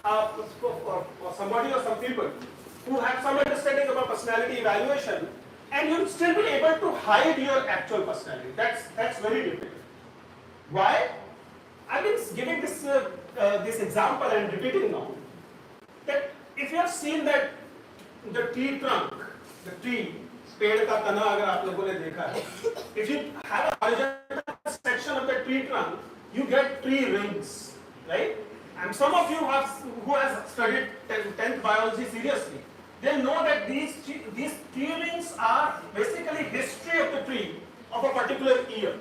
for somebody or some people who have some understanding about personality evaluation, and you'll still be able to hide your actual personality. That's very difficult. Why? I've been giving this example and repeating now, that if you have seen that the tree trunk, the tree, पेड़ का तना अगर आप लोगों ने देखा है, if you have a horizontal section of the tree trunk, you get tree rings, right? And some of you who has studied 10th biology seriously, they know that these tree rings are basically history of the tree of a particular year.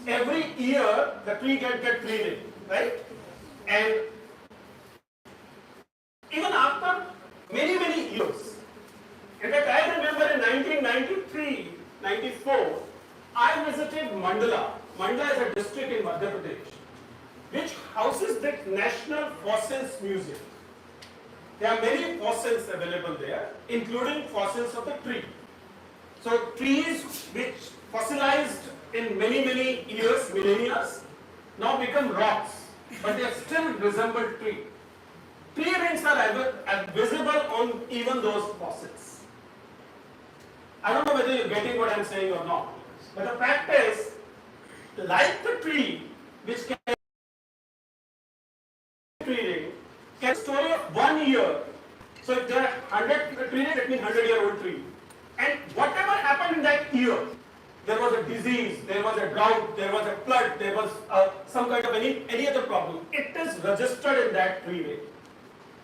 Every year the tree gets that tree ring, right? And even after many years, in fact, I remember in 1993-94, I visited Mandla. Mandla is a district in Madhya Pradesh, which houses the National Fossils Museum. There are many fossils available there, including fossils of the tree. So trees which fossilized in many years, millennia, now become rocks, but they still resemble tree. Tree rings are visible on even those fossils. I don't know whether you're getting what I'm saying or not, but the fact is, like the tree, which can tree ring, can story of 1 year. So if there are 100 tree rings, that means 100-year-old tree. And whatever happened in that year, there was a disease, there was a drought, there was a flood, there was some kind of any other problem. It is registered in that tree ring.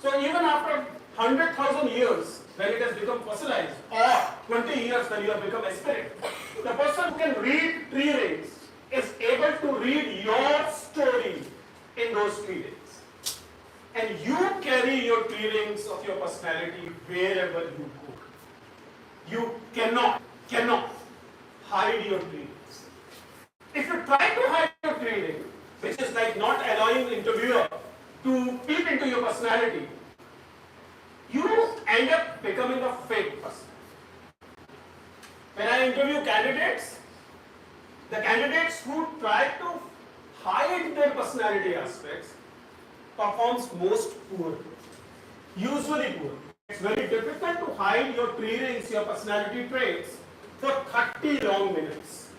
So even after 100,000 years, when it has become fossilized, or 20 years when you have become aspirant, the person who can read tree rings is able to read your story in those tree rings. And you carry your tree rings of your personality wherever you go. You cannot hide your tree rings. If you try to hide your tree ring, which is like not allowing the interviewer to peep into your personality, you end up becoming a fake person. When I interview candidates, the candidates who try to hide their personality aspects performs most poorly, usually poor. It's very difficult to hide your tree rings, your personality traits for 30 long minutes,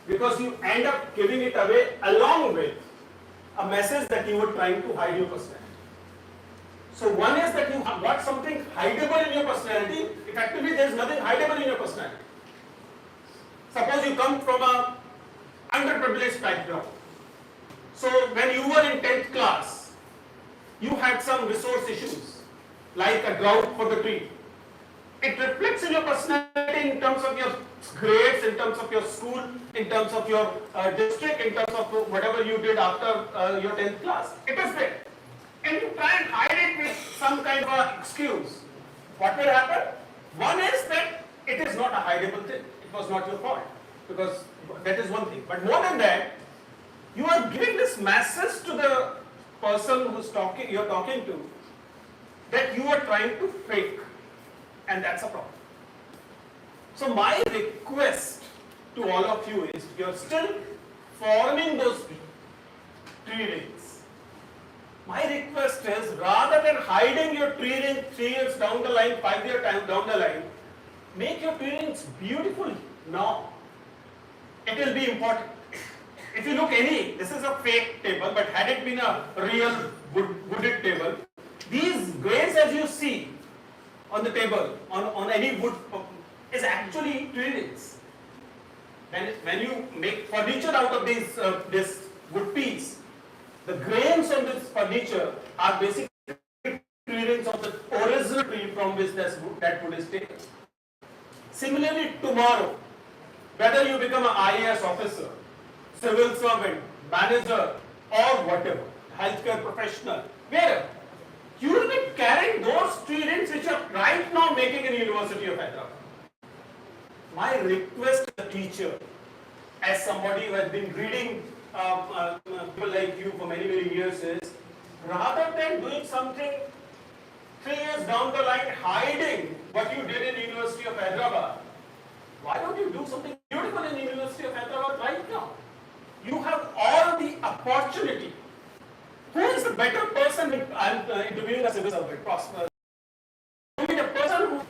because you end up giving it away along with a message that you were trying to hide your personality. So one is that you have got something hideable in your personality. Effectively, there is nothing hideable in your personality. Suppose you come from a underprivileged background. So when you were in 10th class, you had some resource issues, like a drought for the tree. It reflects in your personality in terms of your grades, in terms of your school, in terms of your district, in terms of whatever you did after your 10th class. It is there. And you try and hide it with some kind of an excuse. What will happen? One is that it is not a hideable thing. It was not your fault, because that is one thing. But more than that, you are giving this message to the person who's talking, you're talking to, that you are trying to fake, and that's a problem. So my request to all of you is, you're still forming those tree rings. My request is, rather than hiding your tree ring 3 years down the line, 5 years down the line, make your tree rings beautiful now. It will be important. If you look this is a fake table, but had it been a real wooded table, these grains as you see on the table, on any wood, is actually tree rings. When you make furniture out of this wood piece, the grains on this furniture are basically tree rings of the original tree from which that wood is taken. Similarly, tomorrow, whether you become an IAS officer, civil servant, manager, or whatever, healthcare professional, wherever, you will be carrying those tree rings which you are right now making in University of Hyderabad. My request to the teacher, as somebody who has been reading people like you for many years, is, rather than doing something 3 years down the line, hiding what you did in University of Hyderabad, why don't you do something beautiful in University of Hyderabad right now? You have all the opportunity Who is the better person if I'm interviewing a civil servant? The person who,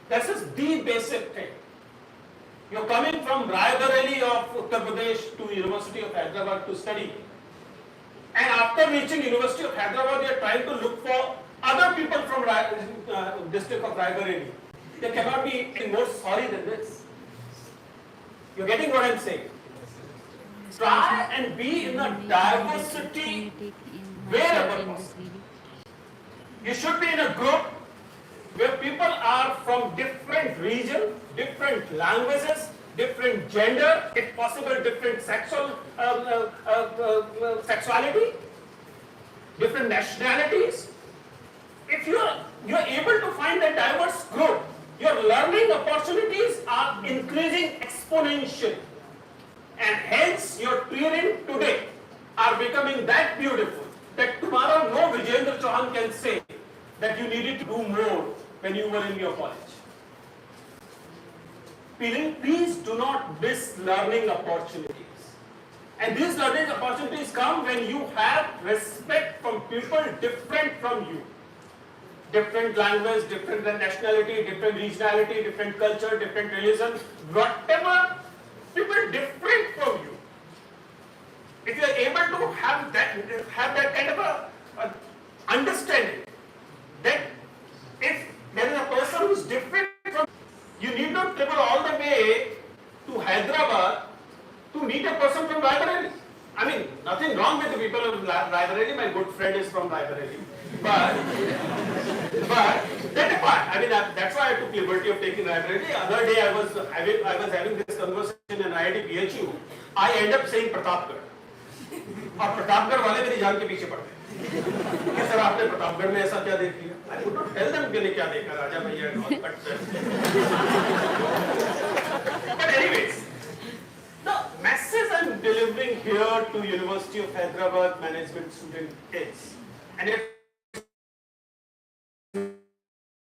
this is the basic thing. You're coming from Raebareli of Uttar Pradesh to University of Hyderabad to study. And after reaching University of Hyderabad, they are trying to look for other people from district of Raebareli. They cannot be any more sorry than this. You're getting what I'm saying? Try and be in a diversity wherever possible. You should be in a group where people are from different regions, different languages, different gender, if possible different sexuality, different nationalities. If you're able to find a diverse group, your learning opportunities are increasing exponentially. And hence your training today are becoming that beautiful that tomorrow no Vijender Chauhan can say that you needed to do more when you were in your college. Please do not miss learning opportunities. And these learning opportunities come when you have respect from people different from you. Different language, different nationality, different regionality, different culture, different religion, whatever, people different from you. If you are able to have that kind of a understanding that if there is a person who is different from you, need not travel all the way to Hyderabad to meet a person from Raebareli. I mean, nothing wrong with the people of Raebareli. My good friend is from Raebareli. But that apart, I mean, that's why I took liberty of taking Raebareli. The other day I was having this conversation in IIT PHU. I end up saying Pratapgarh. और प्रतापगढ़ वाले मेरी जान के पीछे पड़ते हैं कि sir आपने प्रतापगढ़ में ऐसा क्या देख लिया? I would not tell them मैंने क्या देखा राजा भैया and all, but anyways, the message I'm delivering here to University of Hyderabad management student is, and it's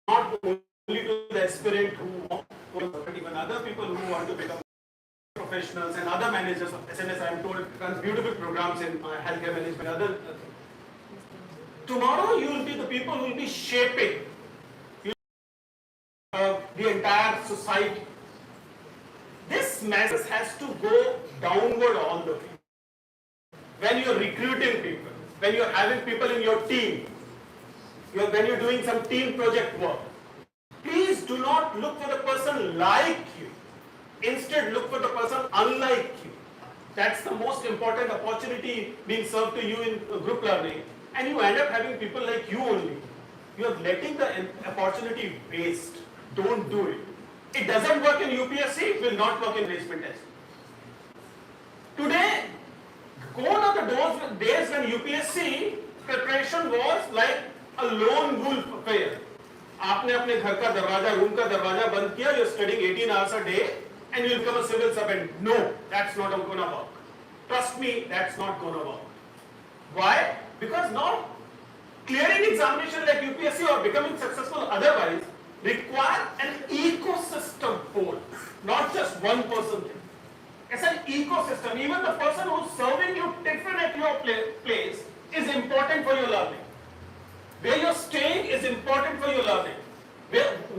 not only to the aspirant but even other people who want to become professionals and other managers of SNS, I am told, runs beautiful programs in healthcare management, other. Tomorrow you will be the people who will be shaping the entire society. This message has to go downward all the way. When you are recruiting people, when you are having people in your team, when you are doing some team project work, please do not look for the person like you. Instead, look for the person unlike you. That's the most important opportunity being served to you in group learning. And you end up having people like you only. You are letting the opportunity waste. Don't do it. It doesn't work in UPSC, it will not work in placement test. Today, gone are the days when UPSC preparation was like a lone wolf affair. आपने अपने घर का दरवाजा, room का दरवाजा बंद किया, you're studying 18 hours a day, and you'll become a civil servant. No, that's not going to work. Trust me, that's not going to work. Why? Because now clearing examination like UPSC or becoming successful otherwise require an ecosystem whole, not just one person thing. It's an ecosystem. Even the person who's serving you tiffin at your place is important for your learning. Where you're staying is important for your learning.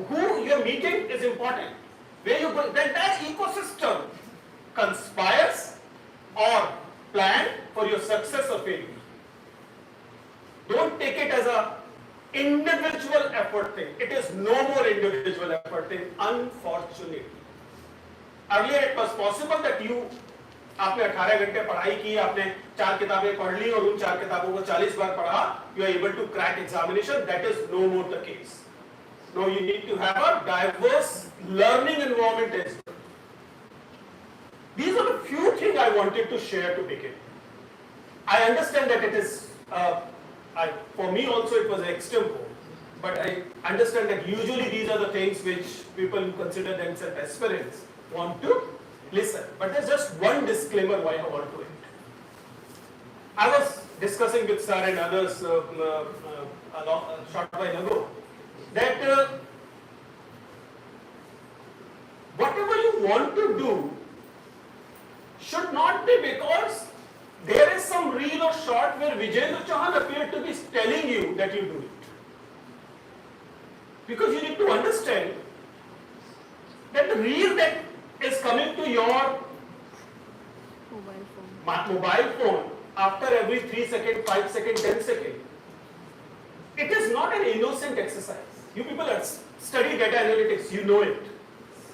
Who you're meeting is important. Where you go, the entire ecosystem conspires or plan for your success or failure. Don't take it as a individual effort thing. It is no more individual effort thing, unfortunately. Earlier it was possible that आपने 18 घंटे पढ़ाई की, आपने 4 किताबें पढ़ ली और उन 4 किताबों को 40 बार पढ़ा, you are able to crack examination. That is no more the case. Now you need to have a diverse learning environment as well. These are the few things I wanted to share to begin. I understand that it is, for me also it was extempo, but I understand that usually these are the things which people who consider themselves aspirants want to listen. But there's just one disclaimer why I want to end. I was discussing with sir and others a short while ago that whatever you want to do should not be because there is some reel or short where Vijender Chauhan appeared to be telling you that you do it. Because you need to understand that the reel that is coming to your mobile phone after every 3 seconds, 5 seconds, 10 seconds, it is not an innocent exercise. You people have studied data analytics, you know it.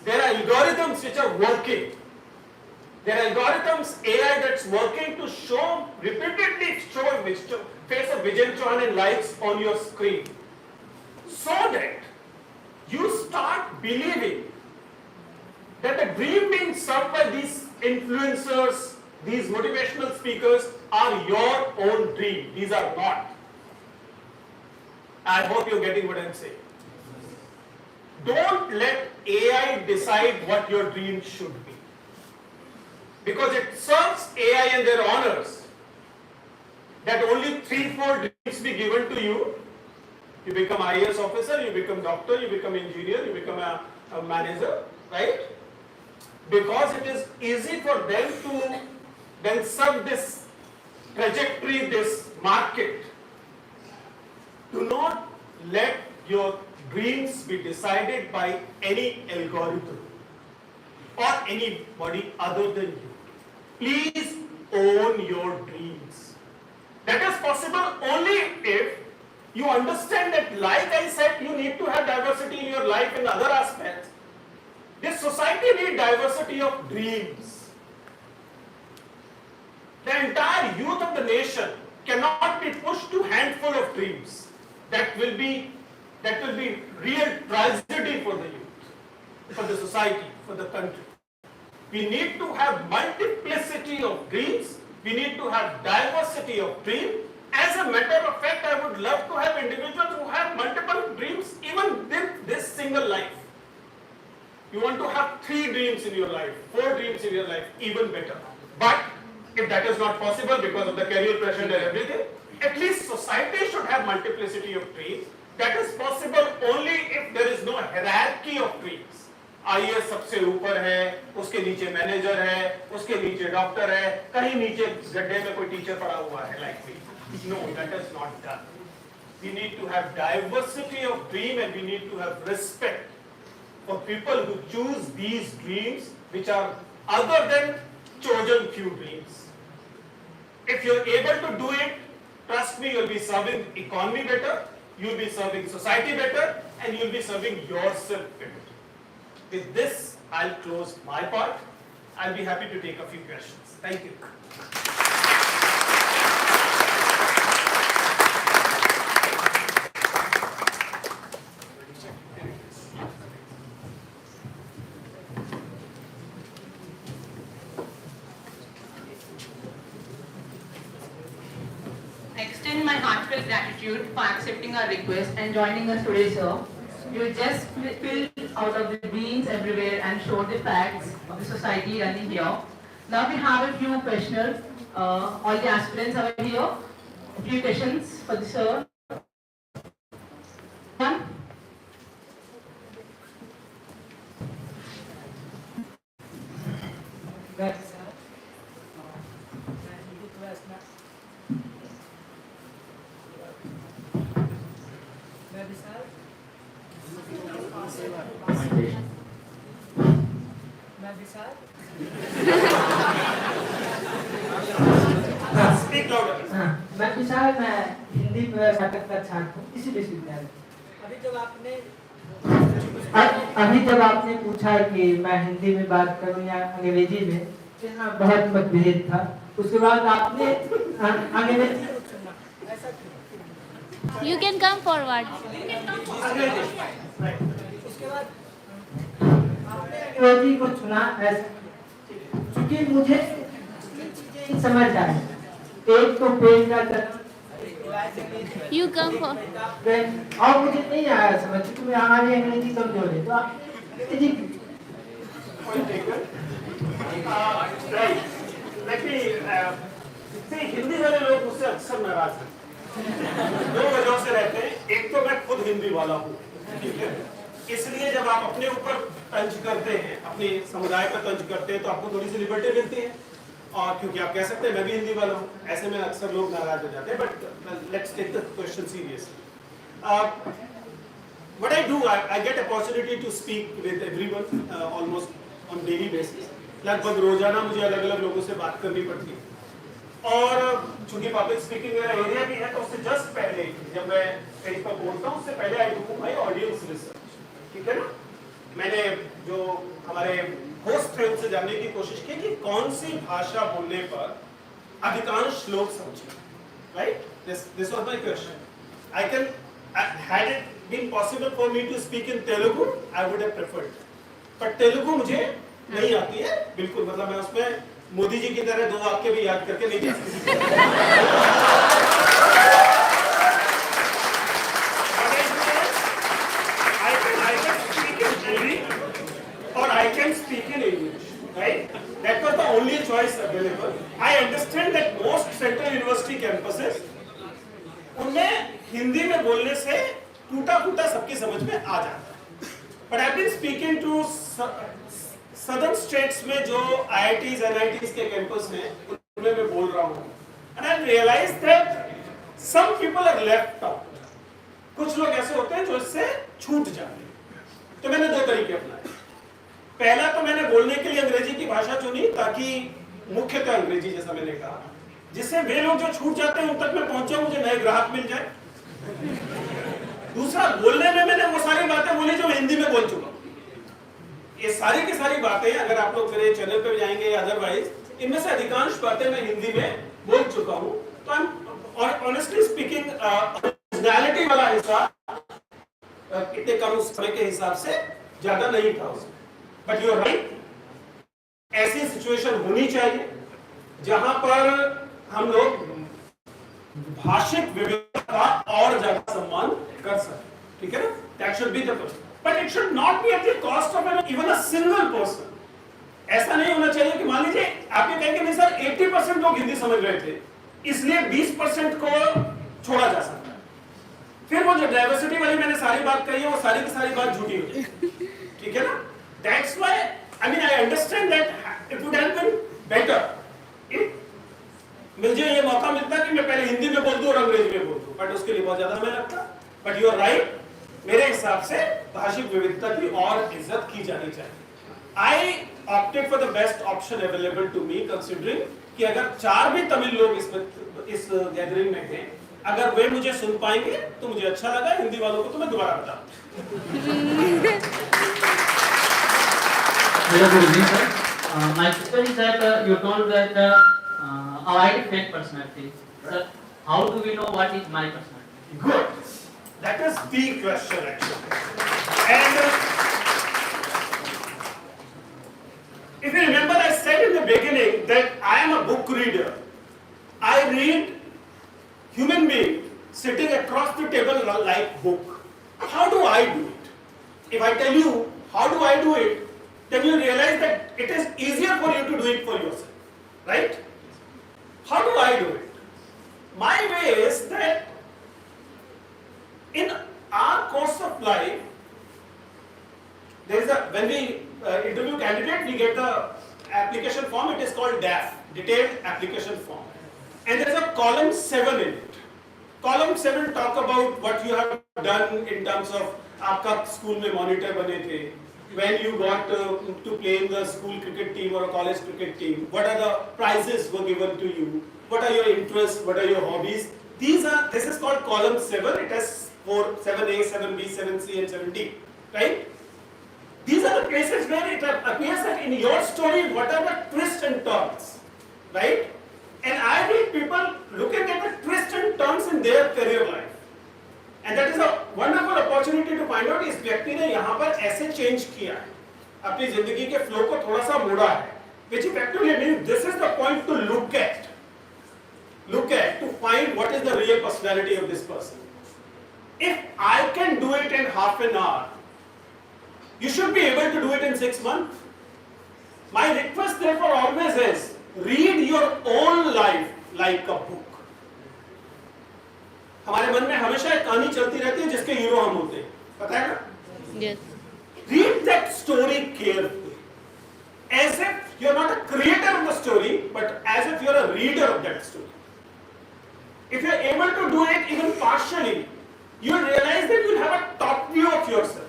There are algorithms which are working. There are algorithms, AI that's working to show, repeatedly show face of Vijender Chauhan and lights on your screen. So that you start believing that the dream being served by these influencers, these motivational speakers are your own dream. These are not. I hope you're getting what I'm saying. Don't let AI decide what your dream should be. Because it serves AI and their honors that only 3-4 dreams be given to you. You become IAS officer, you become doctor, you become engineer, you become a manager, right? Because it is easy for them to then serve this trajectory, this market. Do not let your dreams be decided by any algorithm or anybody other than you. Please own your dreams. That is possible only if you understand that, like I said, you need to have diversity in your life in other aspects. This society needs diversity of dreams. The entire youth of the nation cannot be pushed to handful of dreams. That will be real tragedy for the youth, for the society, for the country. We need to have multiplicity of dreams. We need to have diversity of dreams. As a matter of fact, I would love to have individuals who have multiple dreams, even in this single life. You want to have 3 dreams in your life, 4 dreams in your life, even better. But if that is not possible because of the career pressure and everything, at least society should have multiplicity of dreams. That is possible only if there is no hierarchy of dreams. IAS सबसे ऊपर है, उसके नीचे manager है, उसके नीचे doctor है, कहीं नीचे गड्ढे में कोई टीचर पड़ा हुआ है, like me. No, that is not done. We need to have diversity of dream and we need to have respect for people who choose these dreams which are other than chosen few dreams. If you're able to do it, trust me, you'll be serving economy better, you'll be serving society better, and you'll be serving yourself better. With this, I'll close my part. I'll be happy to take a few questions. Thank you. I extend my heartfelt gratitude for accepting our request and joining us today, sir. You just filled out of the beans everywhere and showed the facts of the society running here. Now we have a few questions. All the aspirants are here. A few questions for the sir. One. Speak louder. मैं विशाल, मैं हिंदी नाटक का छात्र हूँ इसी विश्वविद्यालय। अभी जब आपने पूछा कि मैं हिंदी में बात करूँ या अंग्रेजी में, यहाँ बहुत मतभेद था। उसके बाद आपने अंग्रेजी You can come forward. उसके बाद अंग्रेजी को चुना ऐसा, क्योंकि मुझे चीजें समझ आए। एक तो पेन का तरह You come for. और मुझे नहीं आया समझ, क्योंकि मैं हमारी अंग्रेजी कमजोर है। तो आप अंग्रेजी हिंदी वाले लोग मुझसे अक्सर नाराज हैं। 2 वजहों से रहते हैं। एक तो मैं खुद हिंदी वाला हूँ, इसलिए जब आप अपने ऊपर तंज करते हैं, अपने समुदाय पर तंज करते हैं, तो आपको थोड़ी सी लिबर्टी मिलती है। और क्योंकि आप कह सकते हैं मैं भी हिंदी वाला हूँ, ऐसे में अक्सर लोग नाराज हो जाते हैं, but let's take the question seriously. What I do, I get opportunity to speak with everyone almost on daily basis. लगभग रोजाना मुझे अलग अलग लोगों से बात करनी पड़ती है. और चूंकि पब्लिक स्पीकिंग मेरा एरिया भी है, तो उससे जस्ट पहले जब मैं स्टेज पर बोलता हूँ उससे पहले I do my audience research. ठीक है ना. मैंने जो हमारे होस्ट थे उनसे जानने की कोशिश की कि कौन सी भाषा बोलने पर अधिकांश लोग समझे. Right. This was my question. I can had it been possible for me to speak in Telugu, I would have preferred. But Telugu मुझे नहीं आती है बिल्कुल. मतलब मैं उसमें मोदी जी की तरह 2 वाक्य भी याद करके नहीं जा सकती. I can speak in Hindi or I can speak in English. Right? That was the only choice available. I understand that most central university campuses उनमें हिंदी में बोलने से टूटा-फूटा सबकी समझ में आ जाता है. But I've been speaking to southern states में जो IITs, NITs के कैंपस हैं, उनमें मैं बोल रहा हूँ. And I've realized that some people are left out. कुछ लोग ऐसे होते हैं जो इससे छूट जाते हैं. तो मैंने 2 तरीके अपनाए. पहला तो मैंने बोलने के लिए अंग्रेजी की भाषा चुनी ताकि मुख्यतः अंग्रेजी, जैसा मैंने कहा, जिससे वे लोग जो छूट जाते हैं उन तक मैं पहुंचा, मुझे नए ग्राहक मिल जाए. दूसरा, बोलने में मैंने वो सारी बातें बोली जो हिंदी में बोल चुका हूं. ये सारी की सारी बातें अगर आप लोग मेरे चैनल पे जाएंगे या अदरवाइज, इनमें से अधिकांश बातें मैं हिंदी में बोल चुका हूं. तो I am honestly speaking originality वाला हिस्सा कितने कम समय के हिसाब से ज्यादा नहीं था उसमें. बट यू आर राइट, ऐसी सिचुएशन होनी चाहिए जहां पर हम लोग भाषिक विविधता का और ज्यादा सम्मान कर सकें. ठीक है ना. That should be the person, but it should not be at the cost of even a single person. ऐसा नहीं होना चाहिए कि मान लीजिए आप ये कहेंगे नहीं सर 80% लोग हिंदी समझ रहे थे इसलिए 20% को छोड़ा जा सकता है. फिर वो जो डाइवर्सिटी वाली मैंने सारी बात कही है वो सारी की सारी बात झूठी हो जाएगी. ठीक है ना. That's why I mean I understand that it would have been better if मुझे ये मौका मिलता कि मैं पहले हिंदी में बोल दूं और अंग्रेजी में बोल दूं, बट उसके लिए बहुत ज्यादा समय लगता. बट यू आर राइट, मेरे हिसाब से भाषिक विविधता की और इज्जत की जानी चाहिए. I opted for the best option available to me, considering कि अगर 4 भी तमिल लोग इस गैदरिंग में थे, अगर वे मुझे सुन पाएंगे तो मुझे अच्छा लगा. हिंदी वालों को तो मैं दोबारा बता. My question is that you told that avoid fake personality. Sir, how do we know what is my personality? Good. That is the question actually. And if you remember, I said in the beginning that I am a book reader. I read human being sitting across the table like book. How do I do it? If I tell you how do I do it, then you realize that it is easier for you to do it for yourself, right? How do I do it? My way is that in our course of life, there is when we interview candidate, we get the application form. It is called DAF, Detailed Application Form, and there is a column 7 in it. Column 7 talk about what you have done in terms of आपका school में monitor बने थे, when you got to play in the school cricket team or a college cricket team, what are the prizes were given to you, what are your interests, what are your hobbies. This is called column 7. It has 7A, 7B, 7C and 7D, right? These are the places where it appears that in your story what are the twists and turns, right? And I read people looking at the twists and turns in their career life. And that is a wonderful opportunity to find out इस व्यक्ति ने यहाँ पर ऐसे change किया है, अपनी जिंदगी के फ्लो को थोड़ा सा मोड़ा है, which effectively means this is the point to look at to find what is the real personality of this person. If I can do it in half an hour, you should be able to do it in 6 months. My request therefore always is read your own life like a book. हमारे मन में हमेशा एक कहानी चलती रहती है जिसके हीरो हम होते हैं, पता है ना? Yes. Read that story carefully, as if You are not a creator of the story, but as if you are a reader of that story. If you are able to do it even partially, you will realize that you will have a top view of yourself.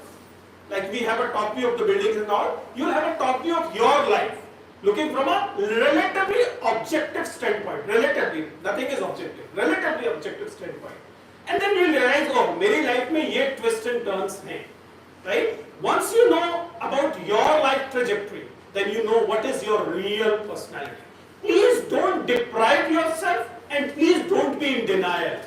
Like we have a top view of the buildings and all, you will have a top view of your life, looking from a relatively objective standpoint. Relatively, nothing is objective. Relatively objective standpoint. And then you will realize, oh, मेरी life में ये twists and turns हैं, right? Once you know about your life trajectory, then you know what is your real personality. Please don't deprive yourself and please don't be in denial.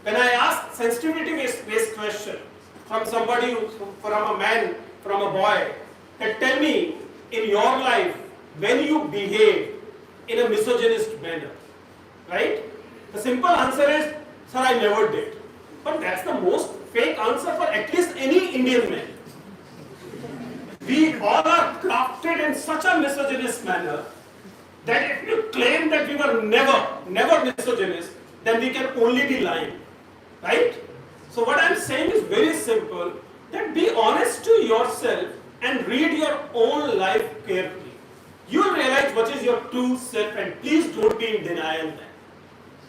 When I ask sensitivity-based question from somebody, from a man, from a boy, that tell me in your life when you behave in a misogynist manner, right? The simple answer is, sir, I never did. But that's the most fake answer for at least any Indian man. We all are crafted in such a misogynist manner that if you claim that we were never misogynist, then we can only be lying, right? So what I'm saying is very simple, that be honest to yourself and read your own life carefully. You will realize what is your true self, and please don't be in denial then.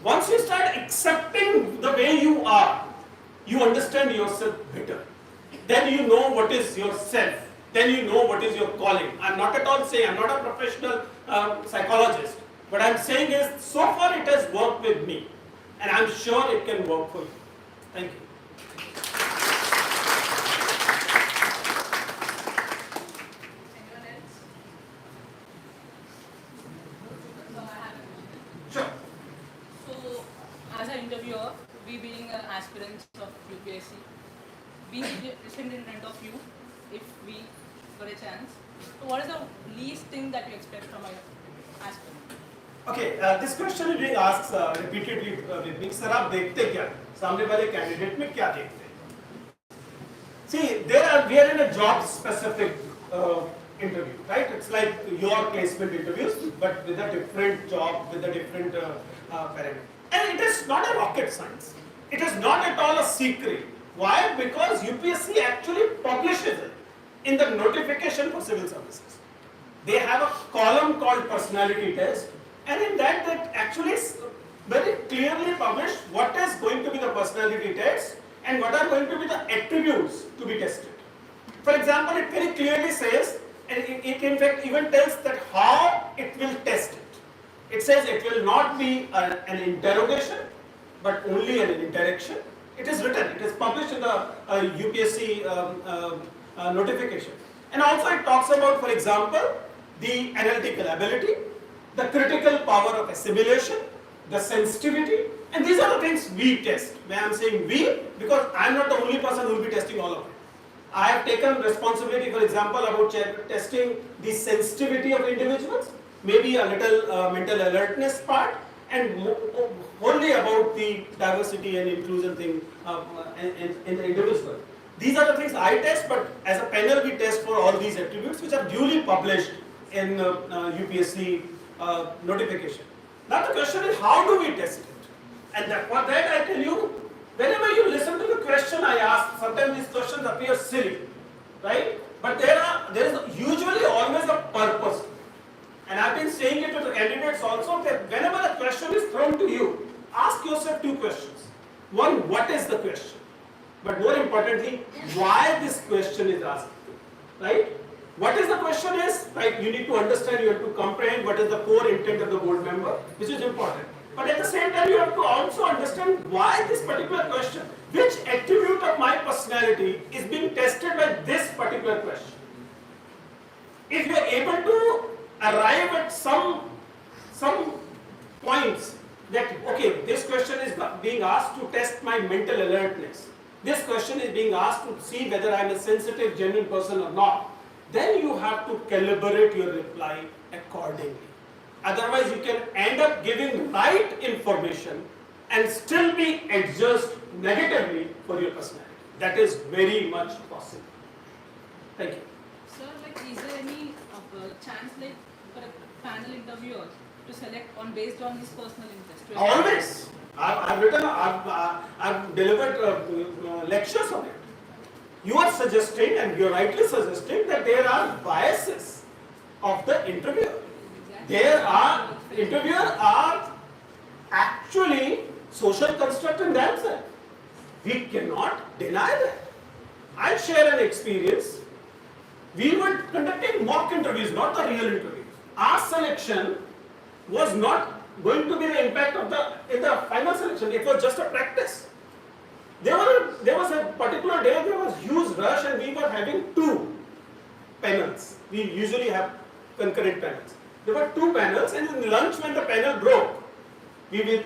Once you start accepting the way you are, you understand yourself better. Then you know what is your self. Then you know what is your calling. I'm not at all saying, I'm not a professional psychologist. What I'm saying is, so far it has worked with me. And I'm sure it can work for you. Thank you. Anyone else? Sure. So, as an interviewer, we being aspirants of UPSC, we listen in front of you if we got a chance. So, what is the least thing that you expect from an aspirant? Okay, this question is being asked repeatedly with me. Sir, आप देखते क्या? सामने वाले candidate में क्या देखते हैं? See, we are in a job-specific interview, right? It's like your placement interviews, but with a different job, with a different parameter. And it is not a rocket science. It is not at all a secret. Why? Because UPSC actually publishes it in the notification for civil services. They have a column called personality test, and in that they actually very clearly publish what is going to be the personality test and what are going to be the attributes to be tested. For example, it very clearly says, and it in fact even tells that how it will test it. It says it will not be an interrogation, but only an interaction. It is written, it is published in the UPSC notification. And also it talks about, for example, the analytical ability, the critical power of assimilation, the sensitivity, and these are the things we test. When I am saying we, because I am not the only person who will be testing all of it. I have taken responsibility, for example, about testing the sensitivity of individuals, maybe a little mental alertness part, and only about the diversity and inclusion thing in the individual. These are the things I test, but as a panel we test for all these attributes which are duly published in UPSC notification. Now the question is, how do we test it? And for that I tell you, whenever you listen to the question I ask, sometimes these questions appear silly, right? But there is usually always a purpose. And I've been saying it to the candidates also, that whenever a question is thrown to you, ask yourself two questions. One, what is the question? But more importantly, why this question is asked, right? What is the question is, right? You need to understand, you have to comprehend what is the core intent of the board member, which is important. But at the same time, you have to also understand why this particular question, which attribute of my personality is being tested by this particular question. If you are able to arrive at some points that, okay, this question is being asked to test my mental alertness. This question is being asked to see whether I am a sensitive, genuine person or not. Then you have to calibrate your reply accordingly. Otherwise, you can end up giving right information and still be adjudged negatively for your personality. That is very much possible. Thank you. Sir, like, is there any chance, like, for a panel interviewer to select based on his personal interest? Always. I've delivered lectures on it. You are suggesting, and you are rightly suggesting, that there are biases of the interviewer. Interviewers are actually social construct in themselves. We cannot deny that. I'll share an experience. We were conducting mock interviews, not the real interviews. Our selection was not going to be the impact of in the final selection. It was just a practice. There was a particular day, there was huge rush and we were having 2 panels. We usually have concurrent panels. There were 2 panels, and in lunch when the panel broke, the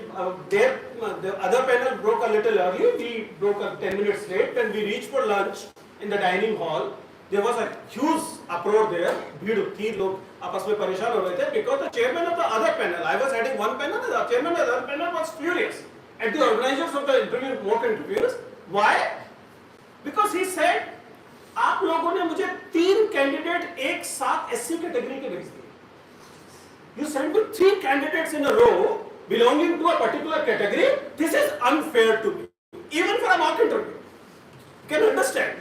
other panel broke a little early, we broke 10 minutes late. When we reached for lunch in the dining hall, there was a huge uproar there. भीड़ थी, लोग आपस में परेशान हो रहे थे because the chairman of the other panel, I was heading one panel, the chairman of the other panel was furious at the organizers of the interview, mock interviews. Why? Because he said, आप लोगों ने मुझे 3 candidate एक साथ SC category के भेज दिए. You sent me 3 candidates in a row belonging to a particular category. This is unfair to me, even for a mock interview. You can understand.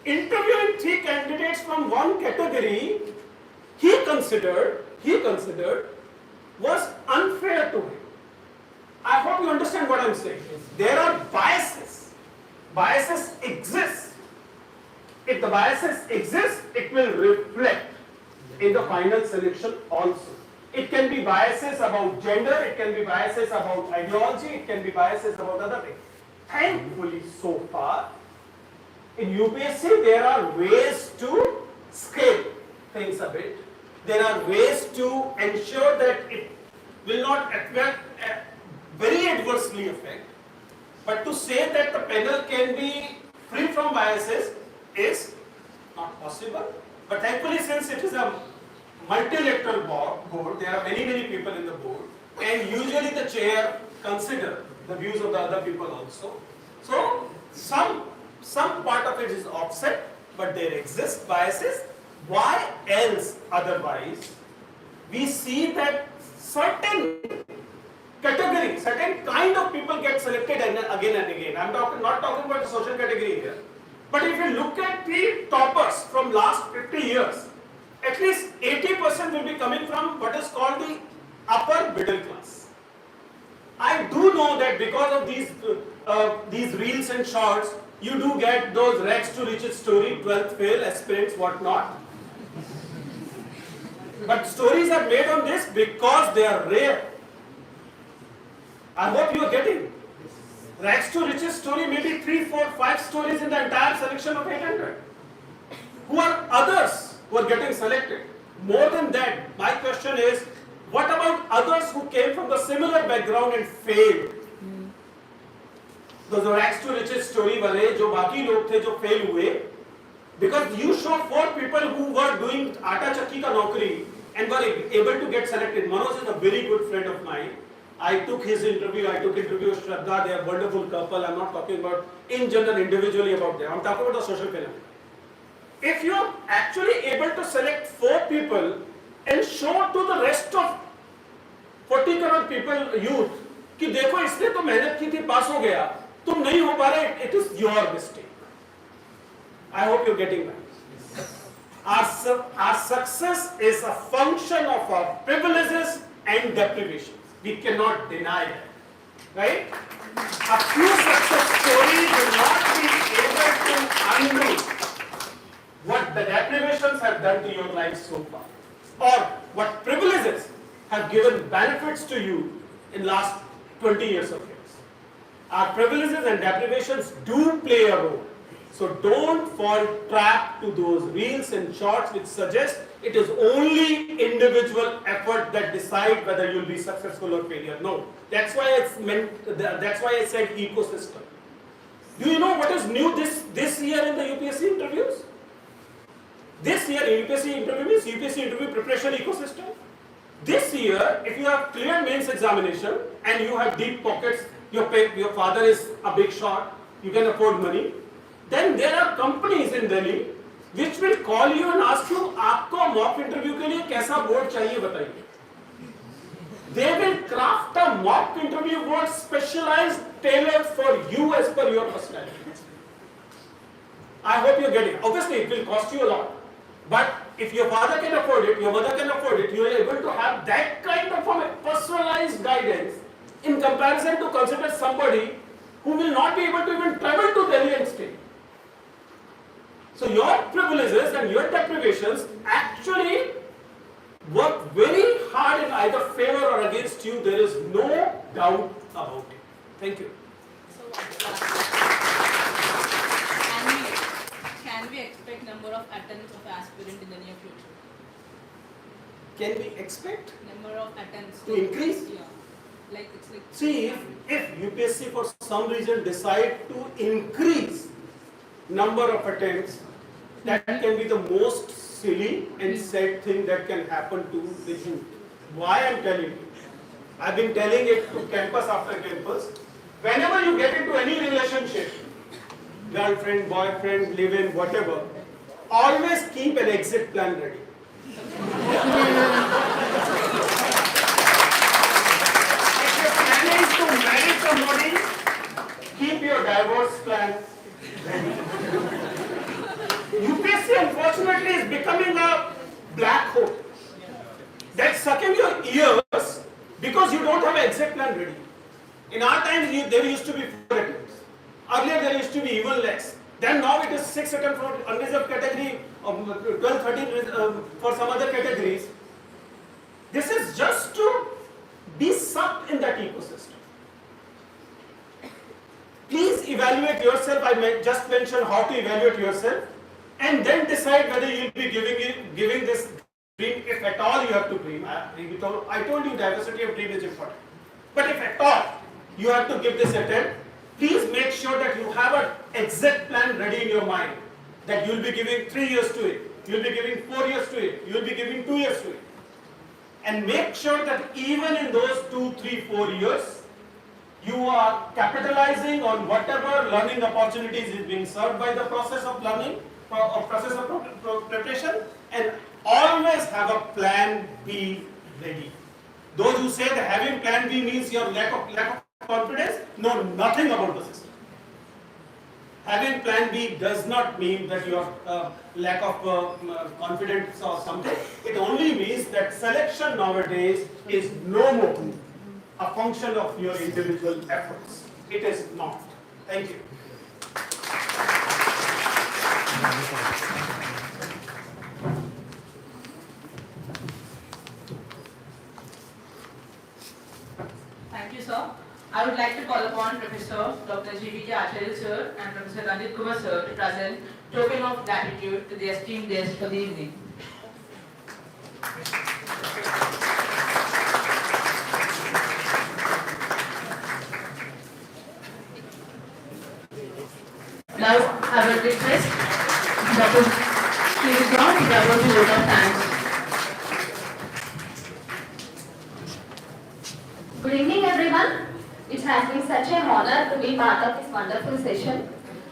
Interviewing 3 candidates from one category, he considered was unfair to him. I hope you understand what I'm saying. There are biases. Biases exist. If the biases exist, it will reflect in the final selection also. It can be biases about gender, it can be biases about ideology, it can be biases about other things. Thankfully, so far, in UPSC, there are ways to scale things a bit. There are ways to ensure that it will not very adversely affect. But to say that the panel can be free from biases is not possible. But thankfully, since it is a multilateral board, there are many people in the board, and usually the chair consider the views of the other people also. So some part of it is offset, but there exist biases. Why else otherwise? We see that certain category, certain kind of people get selected again and again. I'm not talking about the social category here. But if you look at the toppers from last 50 years, at least 80% will be coming from what is called the upper middle class. I do know that because of these reels and shorts, you do get those rags to riches story, 12th fail, aspirants, whatnot. But stories are made on this because they are rare. I hope you are getting. Rags to riches story, maybe 3, 4, 5 stories in the entire selection of 800. Who are others who are getting selected? More than that, my question is, what about others who came from the similar background and failed? Those rags to riches story wale, जो बाकी लोग थे जो fail हुए, because you show 4 people who were doing आटा चक्की का नौकरी and were able to get selected. Manoj is a very good friend of mine. I took his interview. I took interview of Shraddha. They are a wonderful couple. I'm not talking about in general individually about them. I'm talking about the social phenomenon. If you are actually able to select 4 people and show to the rest of 40 crore people, youth, कि देखो इसने तो मेहनत की थी, पास हो गया, तुम नहीं हो पा रहे, it is your mistake. I hope you're getting that. Our success is a function of our privileges and deprivations. We cannot deny that, right? A few success stories will not be able to undo what the deprivations have done to your life so far, or what privileges have given benefits to you in last 20 years of yours. Our privileges and deprivations do play a role. So don't fall trap to those reels and shorts which suggest it is only individual effort that decide whether you'll be successful or failure. No, that's why I said ecosystem. Do you know what is new this year in the UPSC interviews? This year UPSC interview means UPSC interview preparation ecosystem. This year, if you have clear mains examination and you have deep pockets, your father is a big shot, you can afford money, then there are companies in Delhi which will call you and ask you, आपको mock interview के लिए कैसा board चाहिए बताइए. They will craft a mock interview board specialized, tailored for you as per your personality. I hope you're getting it. Obviously, it will cost you a lot, but if your father can afford it, your mother can afford it, you are able to have that kind of a personalized guidance in comparison to consider somebody who will not be able to even travel to Delhi and stay. So your privileges and your deprivations actually work very hard in either favor or against you. There is no doubt about it. Thank you. So, can we expect number of attempts of aspirant in the near future? Can we expect Number of attempts to increase? Yeah. Like it's like. See, if UPSC for some reason decide to increase number of attempts, that can be the most silly and sad thing that can happen to the youth. Why I'm telling you? I've been telling it to campus after campus. Whenever you get into any relationship, girlfriend, boyfriend, live-in, whatever, always keep an exit plan ready. If you're planning to marry somebody, keep your divorce plan ready. UPSC unfortunately is becoming a black hole that's sucking your ears because you don't have an exit plan ready. In our times, there used to be 4 attempts. Earlier, there used to be even less. Then now it is 6 attempts for unreserved category, 12, 13 for some other categories. This is just to be sucked in that ecosystem. Please evaluate yourself. I just mentioned how to evaluate yourself, and then decide whether you will be giving this dream, if at all you have to dream. I told you diversity of dream is important. But if at all you have to give this attempt, please make sure that you have an exit plan ready in your mind. That you will be giving 3 years to it, you will be giving 4 years to it, you will be giving 2 years to it. And make sure that even in those 2, 3, 4 years, you are capitalizing on whatever learning opportunities is being served by the process of learning, or process of preparation, and always have a plan B ready. Those who say that having plan B means your lack of confidence know nothing about the system. Having plan B does not mean that your lack of confidence or something. It only means that selection nowadays is no more a function of your individual efforts. It is not. Thank you. Thank you, sir. I would like to call upon Professor Dr. G.V.K. Acharya, sir, and Professor Ranjit Kumar, sir, to present token of gratitude to the esteemed guests for the evening. Now, I will request Dr. Singh Chauhan to propose a vote of thanks. Good evening, everyone. It has been such an honor to be part of this wonderful session.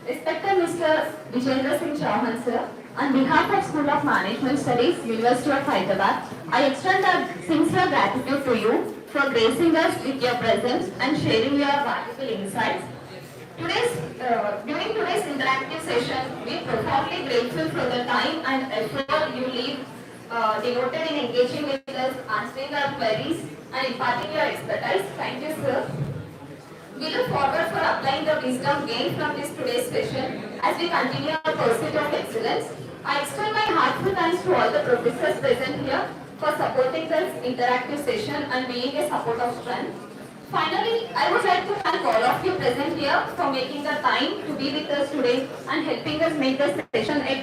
Respected Mr. Vijender Singh Chauhan, sir, on behalf of School of Management Studies, University of Hyderabad, I extend our sincere gratitude to you for gracing us with your presence and sharing your valuable insights. During today's interactive session, we are profoundly grateful for the time and effort you leave devoted in engaging with us, answering our queries, and imparting your expertise. Thank you, sir. We look forward for applying the wisdom gained from this today's session as we continue our pursuit of excellence. I extend my heartfelt thanks to all the professors present here for supporting this interactive session and being a support of strength. Finally, I would like to thank all of you present here for making the time to be with us today and helping us make the session a